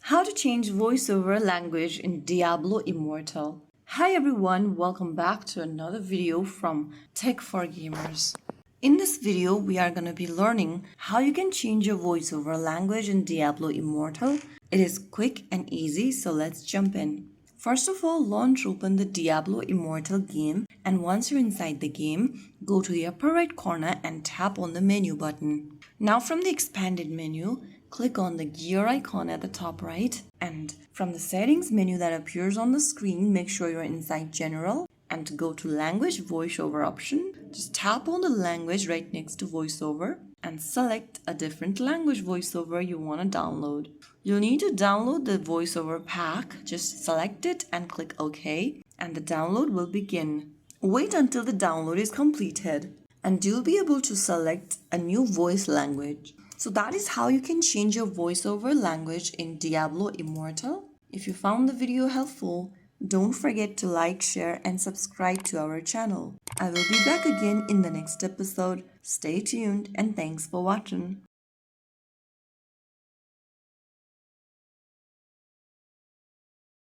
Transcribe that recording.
How to change voiceover language in Diablo Immortal. Hi everyone, welcome back to another video from Tech for Gamers. In this video, we are going to be learning how you can change your voiceover language in Diablo Immortal. It is quick and easy, so let's jump in. First of all, launch open the Diablo Immortal game, and once you're inside the game, go to the upper right corner and tap on the menu button. Now from the expanded menu, click on the gear icon at the top right, and from the settings menu that appears on the screen, make sure you're inside general and to go to language voiceover option. Just tap on the language right next to voiceover and select a different language voiceover you want to download. You'll need to download the voiceover pack. Just select it and click OK, and the download will begin. Wait until the download is completed and you'll be able to select a new voice language. So that is how you can change your voiceover language in Diablo Immortal. If you found the video helpful, don't forget to like, share, and subscribe to our channel. I will be back again in the next episode. Stay tuned and thanks for watching.